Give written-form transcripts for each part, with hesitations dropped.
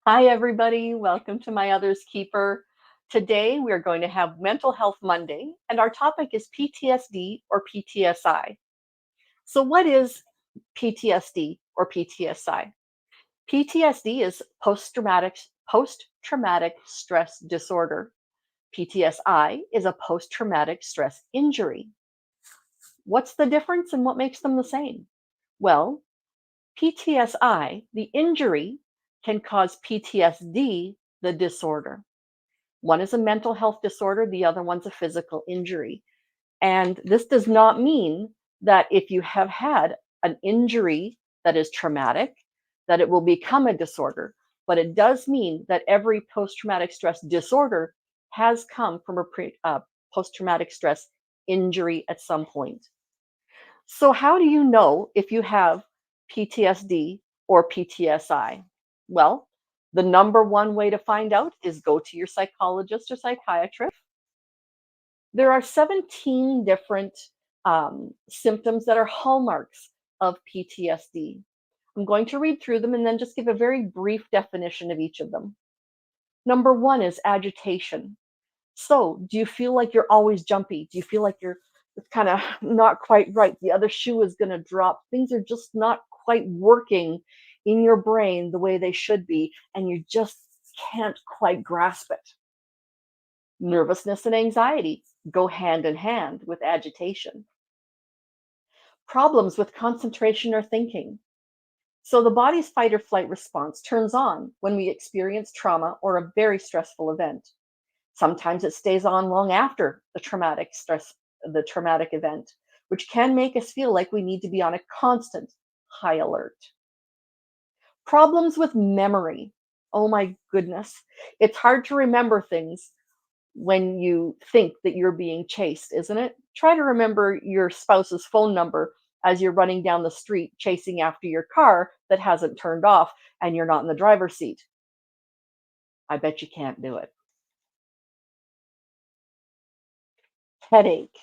Hi, everybody. Welcome to My Other's Keeper. Today, we're going to have Mental Health Monday, and our topic is PTSD or PTSI. So, what is PTSD or PTSI? PTSD is post-traumatic stress disorder. PTSI is a post-traumatic stress injury. What's the difference and what makes them the same? Well, PTSI, the injury, can cause PTSD, the disorder. One is a mental health disorder, the other one's a physical injury. And this does not mean that if you have had an injury that is traumatic, that it will become a disorder. But it does mean that every post traumatic stress disorder has come from a post traumatic stress injury at some point. So, how do you know if you have PTSD or PTSI? Well, the number one way to find out is go to your psychologist or psychiatrist. There are 17 different symptoms that are hallmarks of PTSD. I'm going to read through them and then just give a very brief definition of each of them. Number one is agitation. So, do you feel like you're always jumpy? Do you feel like you're kind of not quite right? The other shoe is going to drop. Things are just not quite working in your brain the way they should be, and you just can't quite grasp it. Nervousness and anxiety go hand in hand with agitation. Problems with concentration or thinking. So, the body's fight or flight response turns on when we experience trauma or a very stressful event. Sometimes it stays on long after the traumatic event, which can make us feel like we need to be on a constant high alert. Problems with memory. Oh my goodness. It's hard to remember things when you think that you're being chased, isn't it? Try to remember your spouse's phone number as you're running down the street chasing after your car that hasn't turned off and you're not in the driver's seat. I bet you can't do it. Headache.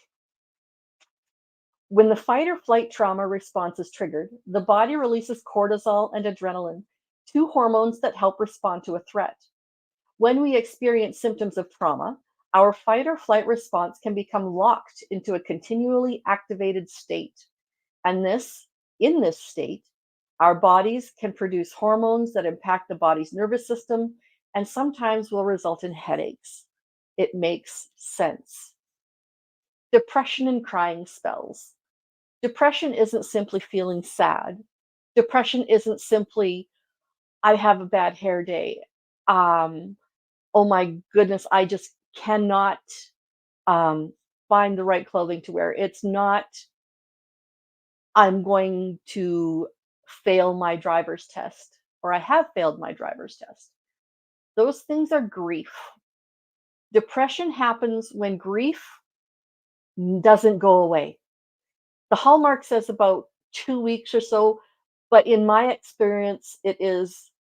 When the fight or flight trauma response is triggered, the body releases cortisol and adrenaline, two hormones that help respond to a threat. When we experience symptoms of trauma, our fight or flight response can become locked into a continually activated state. And in this state, our bodies can produce hormones that impact the body's nervous system and sometimes will result in headaches. It makes sense. Depression and crying spells. Depression isn't simply feeling sad. Depression isn't simply, I have a bad hair day. Um, oh my goodness, I just cannot um, find the right clothing to wear. It's not, I'm going to fail my driver's test, or I have failed my driver's test. Those things are grief. Depression happens when grief doesn't go away. The hallmark says about 2 weeks or so, but in my experience, it is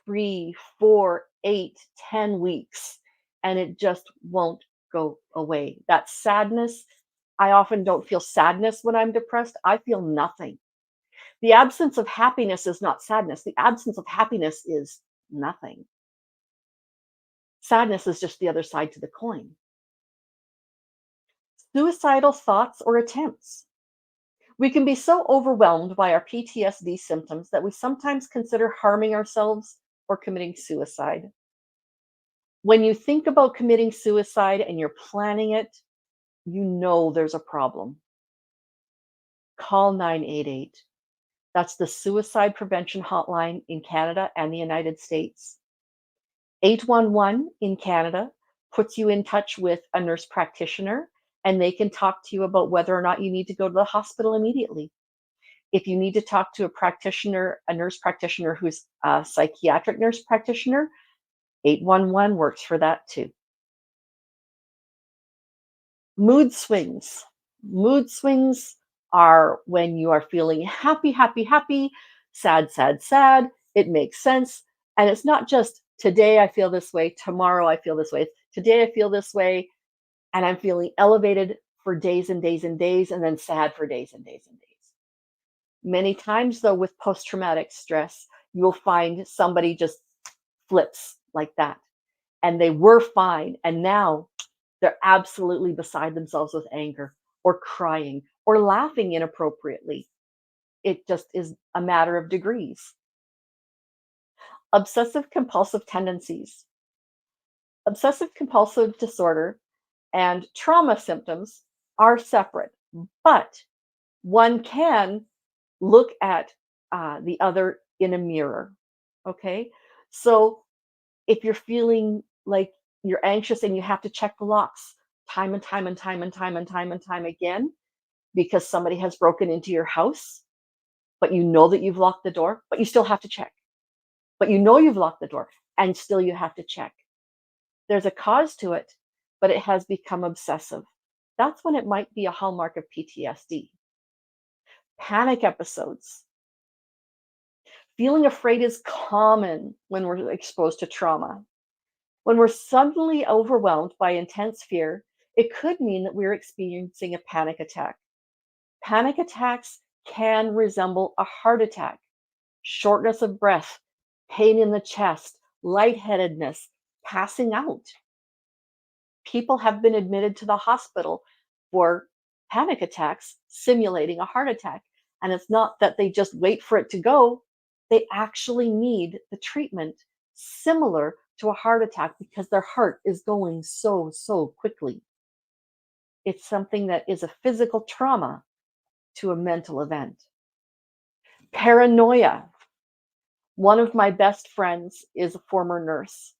3, 4, 8, 10 weeks, and it just won't go away. That sadness, I often don't feel sadness when I'm depressed. I feel nothing. The absence of happiness is not sadness. The absence of happiness is nothing. Sadness is just the other side to the coin. Suicidal thoughts or attempts. We can be so overwhelmed by our PTSD symptoms that we sometimes consider harming ourselves or committing suicide. When you think about committing suicide and you're planning it, you know there's a problem. Call 988. That's the suicide prevention hotline in Canada and the United States. 811 in Canada puts you in touch with a nurse practitioner, and they can talk to you about whether or not you need to go to the hospital immediately. If you need to talk to a nurse practitioner who's a psychiatric nurse practitioner, 811 works for that too. Mood swings. Mood swings are when you are feeling happy, happy, happy, sad, sad, sad. It makes sense. And it's not just today I feel this way, tomorrow I feel this way. Today I feel this way, and I'm feeling elevated for days and days and days, and then sad for days and days and days. Many times, though, with post traumatic stress, you'll find somebody just flips like that. And they were fine. And now they're absolutely beside themselves with anger or crying or laughing inappropriately. It just is a matter of degrees. Obsessive compulsive tendencies. Obsessive compulsive disorder and trauma symptoms are separate, but one can look at the other in a mirror. Okay. So if you're feeling like you're anxious and you have to check the locks time and time and time and time and time and time again because somebody has broken into your house, but you know that you've locked the door, but you still have to check. But you know you've locked the door and still you have to check. There's a cause to it, but it has become obsessive. That's when it might be a hallmark of PTSD. Panic episodes. Feeling afraid is common when we're exposed to trauma. When we're suddenly overwhelmed by intense fear, it could mean that we're experiencing a panic attack. Panic attacks can resemble a heart attack, shortness of breath, pain in the chest, lightheadedness, passing out. People have been admitted to the hospital for panic attacks, simulating a heart attack. And it's not that they just wait for it to go, they actually need the treatment similar to a heart attack because their heart is going so, so quickly. It's something that is a physical trauma to a mental event. Paranoia. One of my best friends is a former nurse.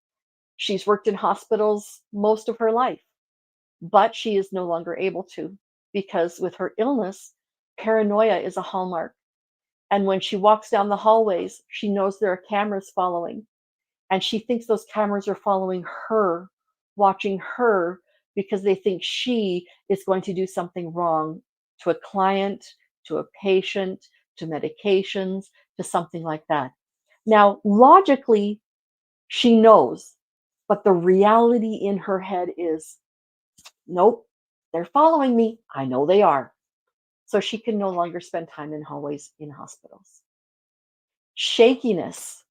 She's worked in hospitals most of her life, but she is no longer able to because with her illness, paranoia is a hallmark. And when she walks down the hallways, she knows there are cameras following. And she thinks those cameras are following her, watching her, because they think she is going to do something wrong to a client, to a patient, to medications, to something like that. Now, logically, she knows, but the reality in her head is nope, they're following me. I know they are. So she can no longer spend time in hallways in hospitals. Shakiness.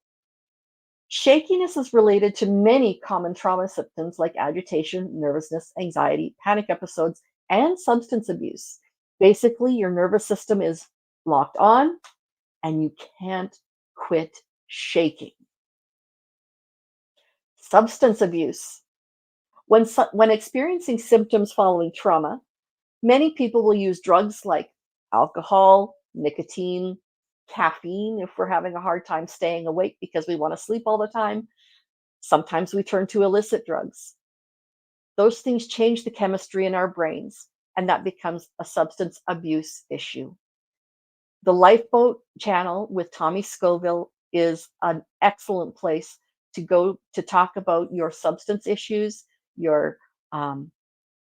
Shakiness is related to many common trauma symptoms like agitation, nervousness, anxiety, panic episodes, and substance abuse. Basically, your nervous system is locked on and you can't quit shaking. Substance abuse. When experiencing symptoms following trauma, many people will use drugs like alcohol, nicotine, caffeine if we're having a hard time staying awake because we want to sleep all the time. Sometimes we turn to illicit drugs. Those things change the chemistry in our brains, and that becomes a substance abuse issue. The Lifeboat channel with Tommy Scoville is an excellent place to go to talk about your substance issues, your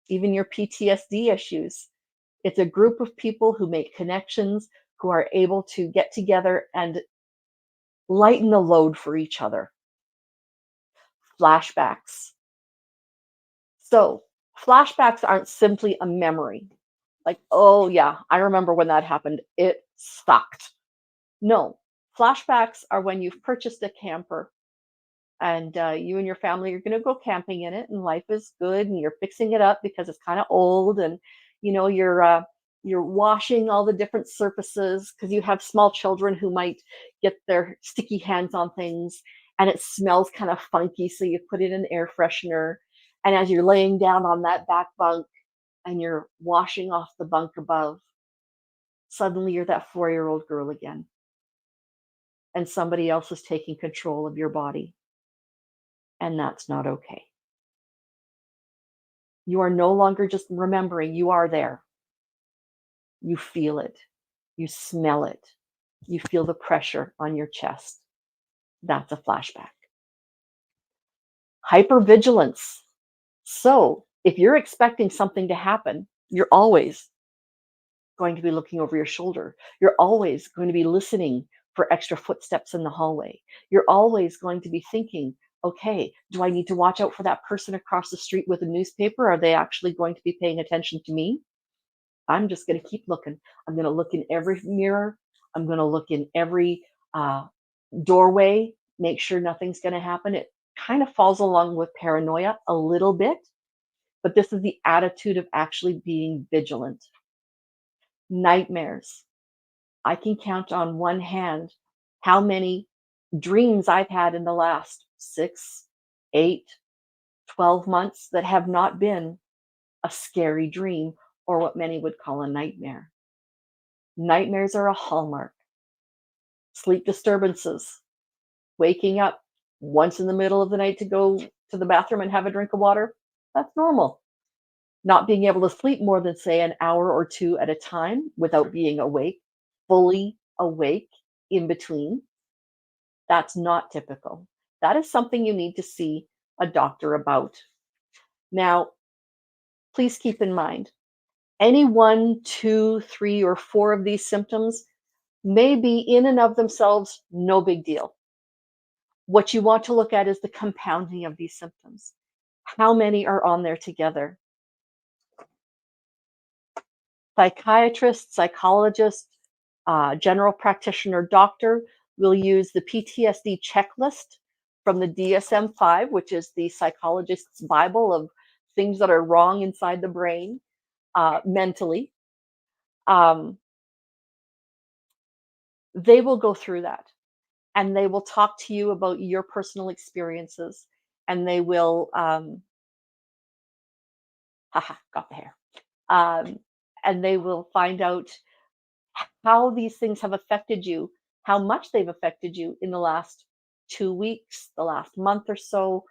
even your PTSD issues. It's a group of people who make connections, who are able to get together and lighten the load for each other. Flashbacks. So, flashbacks aren't simply a memory. Like, oh, yeah, I remember when that happened. It sucked. No, flashbacks are when you've purchased a camper and you and your family are going to go camping in it and life is good and you're fixing it up because it's kind of old and you're washing all the different surfaces because you have small children who might get their sticky hands on things and it smells kind of funky, so you put it in air freshener, and as you're laying down on that back bunk and you're washing off the bunk above, suddenly you're that 4-year-old girl again and somebody else is taking control of your body. And that's not okay. You are no longer just remembering, you are there. You feel it. You smell it. You feel the pressure on your chest. That's a flashback. Hypervigilance. So, if you're expecting something to happen, you're always going to be looking over your shoulder. You're always going to be listening for extra footsteps in the hallway. You're always going to be thinking, okay, do I need to watch out for that person across the street with a newspaper? Are they actually going to be paying attention to me? I'm just going to keep looking. I'm going to look in every mirror. I'm going to look in every doorway make sure nothing's going to happen. It kind of falls along with paranoia a little bit, but this is the attitude of actually being vigilant. Nightmares. I can count on one hand how many dreams I've had in the last 6, 8, 12 months that have not been a scary dream or what many would call a nightmare. Nightmares are a hallmark. Sleep disturbances, waking up once in the middle of the night to go to the bathroom and have a drink of water, that's normal. Not being able to sleep more than, say, an hour or 2 at a time without being awake, fully awake in between, that's not typical. That is something you need to see a doctor about. Now, please keep in mind, any 1, 2, 3, or 4 of these symptoms may be in and of themselves no big deal. What you want to look at is the compounding of these symptoms. How many are on there together? Psychiatrist, psychologist, general practitioner, doctor will use the PTSD checklist from the DSM-5, which is the psychologist's Bible of things that are wrong inside the brain mentally. Um, they will go through that and they will talk to you about your personal experiences and they will, haha, got the hair. Um, and they will find out how these things have affected you, how much they've affected you in the last 2 weeks, the last month or so,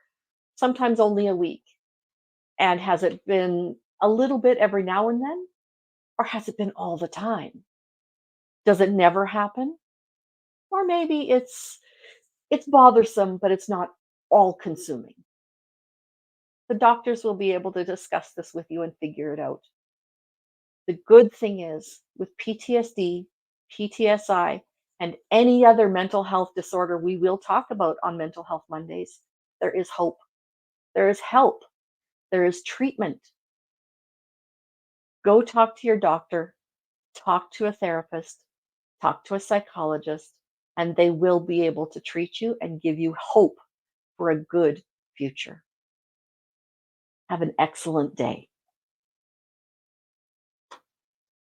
sometimes only a week. And has it been a little bit every now and then, or has it been all the time? Does it never happen? Or maybe it's bothersome, but it's not all consuming. The doctors will be able to discuss this with you and figure it out. The good thing is with PTSD, PTSI, and any other mental health disorder we will talk about on Mental Health Mondays, there is hope. There is help. There is treatment. Go talk to your doctor, talk to a therapist, talk to a psychologist, and they will be able to treat you and give you hope for a good future. Have an excellent day.